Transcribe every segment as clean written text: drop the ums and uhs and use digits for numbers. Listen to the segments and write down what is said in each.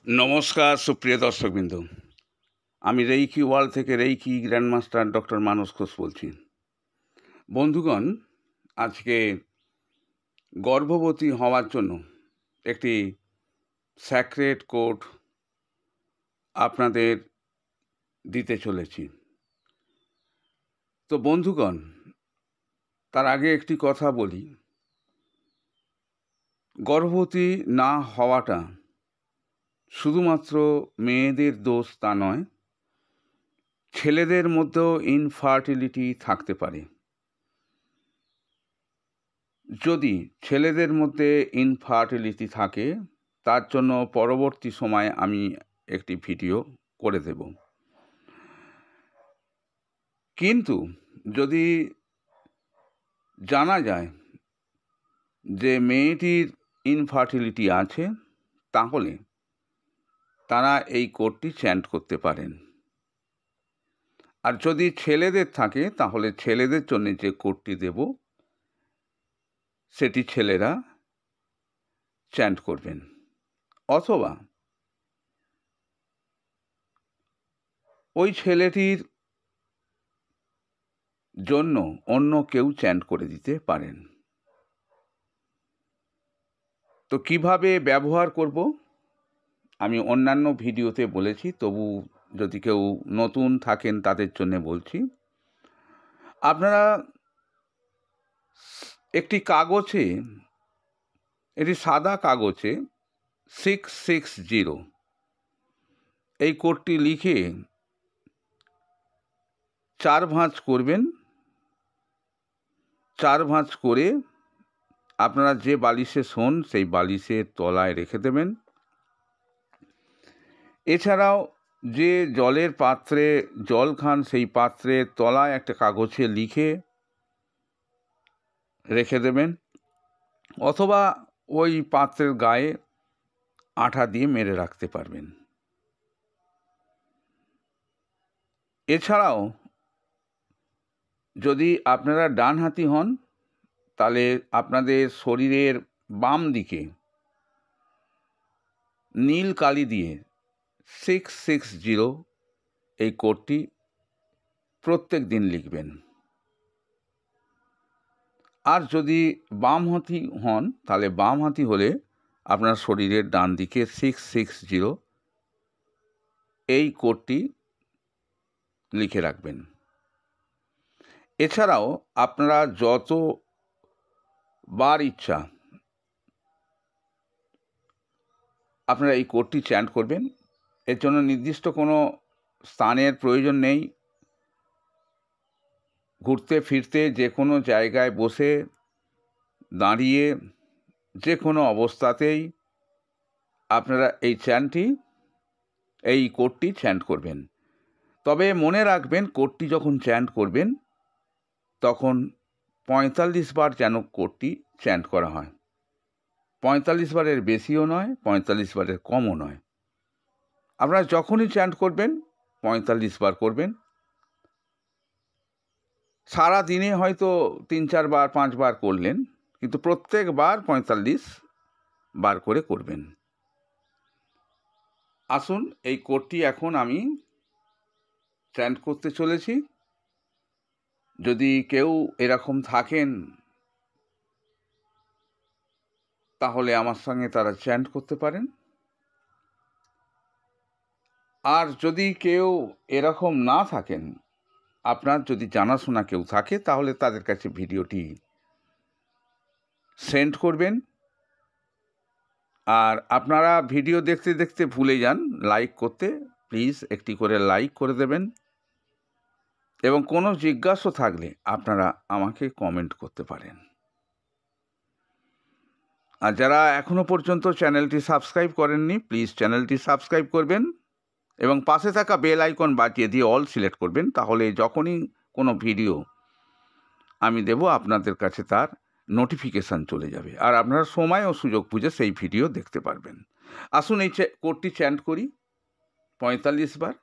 নমস্কার সুপ্রিয় দর্শকবৃন্দ, আমি রেইকি ওয়ার্ল্ড থেকে রেইকি গ্র্যান্ডমাস্টার ডক্টর মানস ঘোষ বলছি। বন্ধুগণ, আজকে গর্ভবতী হওয়ার জন্য একটি স্যাক্রেড কোড আপনাদের দিতে চলেছি। তো বন্ধুগণ, তার আগে একটি কথা বলি, গর্ভবতী না হওয়াটা শুধুমাত্র মেয়েদের দোষ তা নয়, ছেলেদের মধ্যেও ইনফার্টিলিটি থাকতে পারে। যদি ছেলেদের মধ্যে ইনফার্টিলিটি থাকে, তার জন্য পরবর্তী সময়ে আমি একটি ভিডিও করে দেব। কিন্তু যদি জানা যায় যে মেয়েটির ইনফার্টিলিটি আছে, তাহলে তারা এই কোডটি চ্যান্ট করতে পারেন। আর যদি ছেলেদের থাকে, তাহলে ছেলেদের জন্য যে কোডটি দেব সেটি ছেলেরা চ্যান্ট করবেন, অথবা ওই ছেলেটির জন্য অন্য কেউ চ্যান্ট করে দিতে পারেন। তো কিভাবে ব্যবহার করব আমি অন্যান্য ভিডিওতে বলেছি, তবু যদি কেউ নতুন থাকেন তাদের জন্য বলছি। আপনারা একটি কাগজে, একটি সাদা কাগজে 660 এই কোডটি লিখে 4 ভাঁজ করবেন। 4 ভাঁজ করে আপনারা যে বালিশে শোন সেই বালিশের তলায় রেখে দেবেন। এছাড়াও যে জলের পাত্রে জল খান, সেই পাত্রের তলায় একটা কাগজে লিখে রেখে দেবেন, অথবা ওই পাত্রের গায়ে আঠা দিয়ে মেরে রাখতে পারবেন। এছাড়াও যদি আপনারা ডানহাতি হন, তাহলে আপনাদের শরীরের বাম দিকে নীল কালি দিয়ে 660 এই কোডটি প্রত্যেক দিন লিখবেন। আর যদি বামহাতি হন, তাহলে বামহাতি হলে আপনার শরীরের ডান দিকে 660 এই কোডটি লিখে রাখবেন। এছাড়াও আপনারা যতবার ইচ্ছা আপনারা এই কোডটি চ্যান্ট করবেন। এর জন্য নির্দিষ্ট কোনো স্থানের প্রয়োজন নেই। ঘুরতে ফিরতে যে কোনো জায়গায় বসে, দাঁড়িয়ে, যে কোনো অবস্থাতেই আপনারা এই কোডটি চ্যান্ট করবেন। তবে মনে রাখবেন, কোডটি যখন চ্যান্ট করবেন তখন 45 বার যেন কোডটি চ্যান্ট করা হয়। 45 বারের বেশিও নয়, 45 বারের কমও নয়। আপনারা যখনই চ্যান্ট করবেন 45 বার করবেন। সারা দিনে হয়তো 3-4 বার 5 বার করলেন, কিন্তু প্রত্যেকবার 45 বার করে করবেন। আসুন, এই কোডটি এখন আমি চ্যান্ট করতে চলেছি। যদি কেউ এরকম থাকেন, তাহলে আমার সঙ্গে তারা চ্যান্ট করতে পারেন। আর যদি কেউ এরকম না থাকেন, আপনার যদি জানাশোনা কেউ থাকে, তাহলে তাদের কাছে ভিডিওটি সেন্ড করবেন। আর আপনারা ভিডিও দেখতে দেখতে ভুলে যান লাইক করতে, প্লিজ একটি করে লাইক করে দেবেন। এবং কোনো জিজ্ঞাসা থাকলে আপনারা আমাকে কমেন্ট করতে পারেন। আর যারা এখনও পর্যন্ত চ্যানেলটি সাবস্ক্রাইব করেননি, প্লিজ চ্যানেলটি সাবস্ক্রাইব করবেন এবং পাশে থাকা বেল আইকন বাজিয়ে দিয়ে অল সিলেক্ট করবেন। তাহলে যখনই কোনো ভিডিও আমি দেব, আপনাদের কাছে তার নোটিফিকেশান চলে যাবে, আর আপনারা সময় ও সুযোগ বুঝে সেই ভিডিও দেখতে পারবেন। আসুন, এই কোডটি চ্যান্ট করি 45 বার,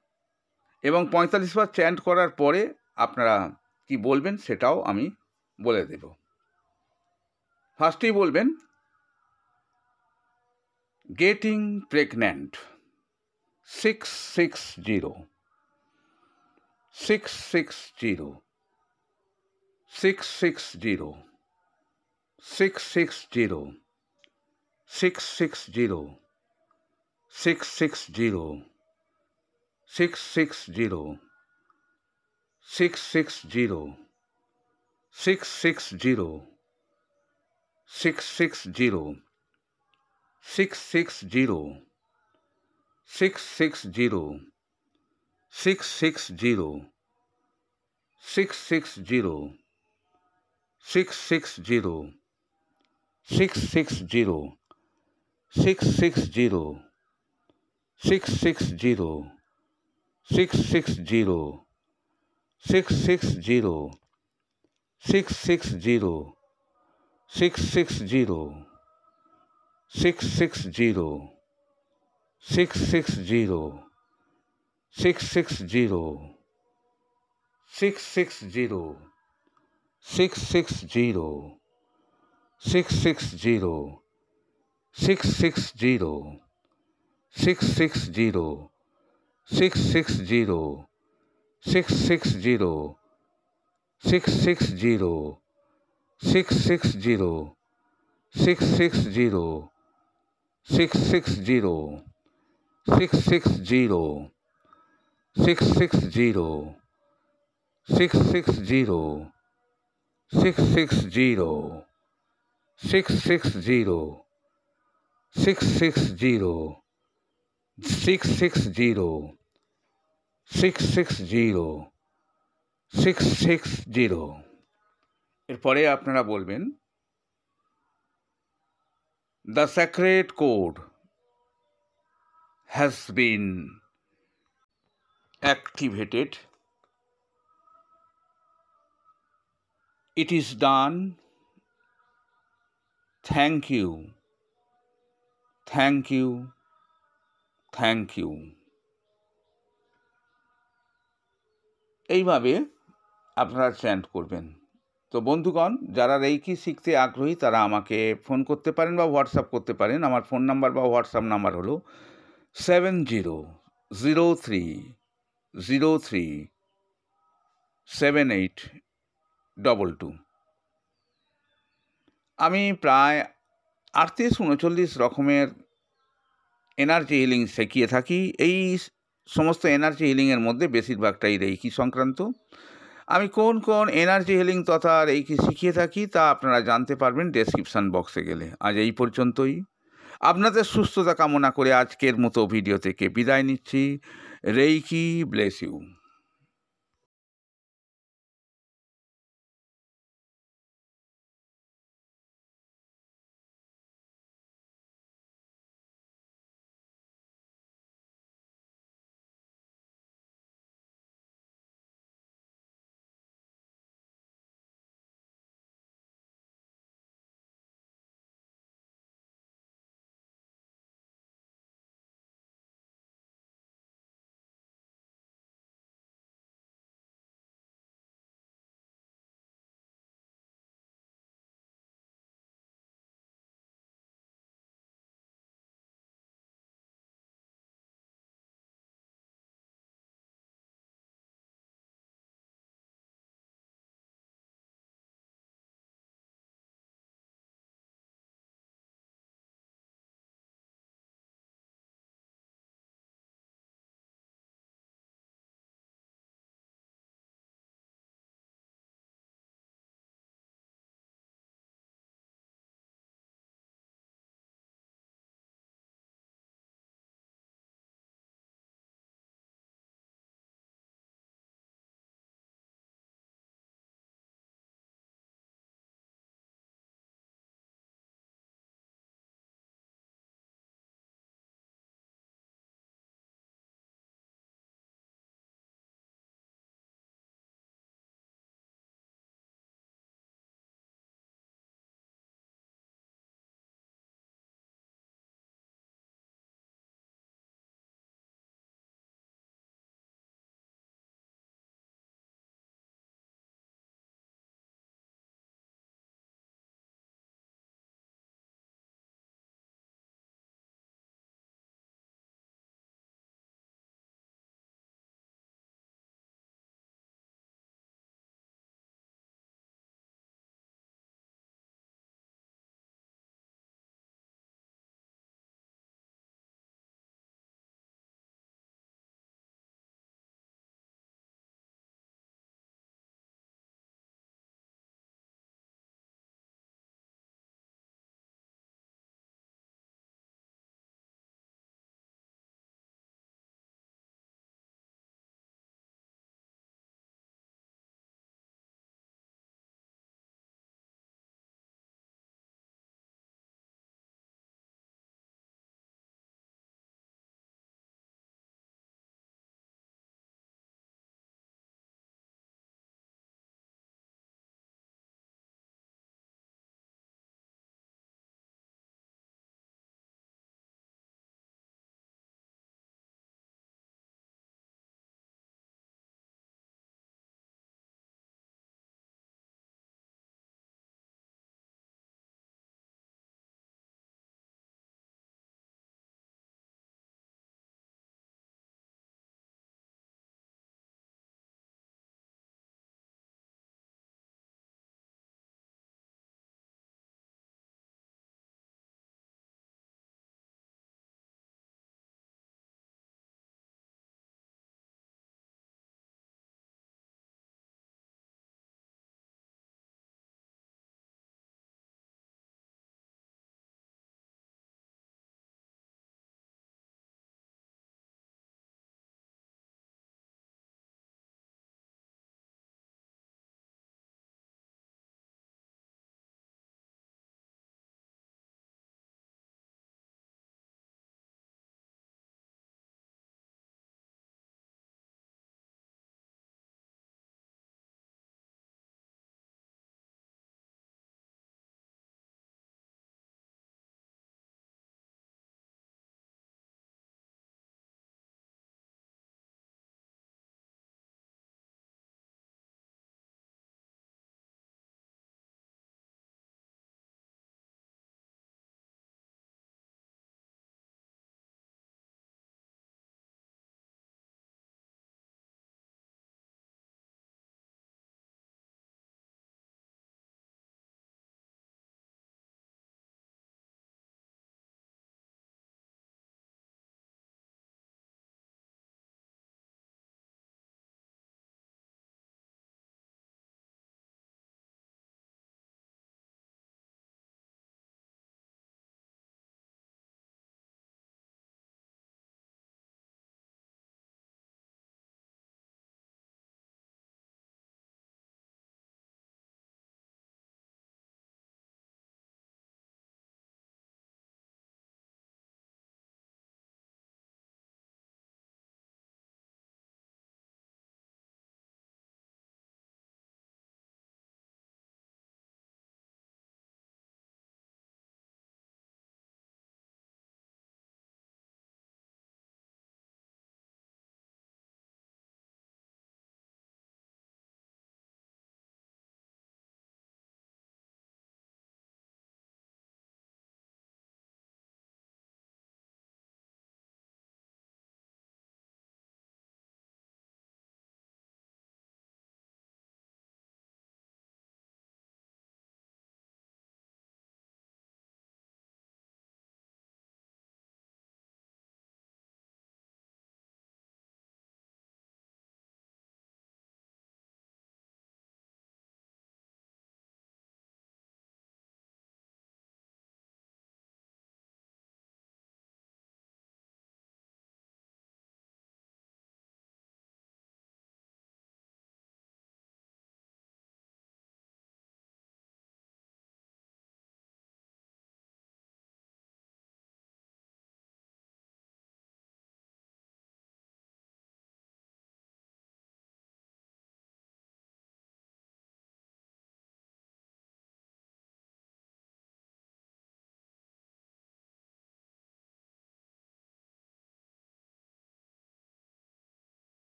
এবং 45 বার চ্যান্ট করার পরে আপনারা কি বলবেন সেটাও আমি বলে দেব। ফার্স্টেই বলবেন, গেটিং প্রেগন্যান্ট। 660 660 660 660 660 660 660 660 660 660 660 660 660 660 660 660 660 660 660 660 660 660 660 660 660 660 660 660 660 660 660 660 660 660 660 660 660 660 660 660 660 660 660 660 660 এরপরে আপনারা বলবেন The sacred code has been activated. It is done. Thank you. Thank you. Thank you. এইভাবে আপনারা চ্যান্ট করবেন। তো বন্ধুগণ, যারা রেইকি শিখতে আগ্রহী তারা আমাকে ফোন করতে পারেন বা হোয়াটসঅ্যাপ করতে পারেন। আমার ফোন নাম্বার বা হোয়াটসঅ্যাপ নাম্বার হলো 7003037822। আমি প্রায় 38-39 রকমের এনার্জি হিলিং শিখিয়ে থাকি। এই সমস্ত এনার্জি হিলিংয়ের মধ্যে বেশিরভাগটাই রেইকি সংক্রান্ত। আমি কোন কোন এনার্জি হিলিং তথা রেইকি শিখিয়ে থাকি তা আপনারা জানতে পারবেন ডেসক্রিপশান বক্সে গেলে। আজ এই পর্যন্তই। আপনাদের সুস্থতা কামনা করে আজকের মতো ভিডিও থেকে বিদায় নিচ্ছি। Reiki bless you.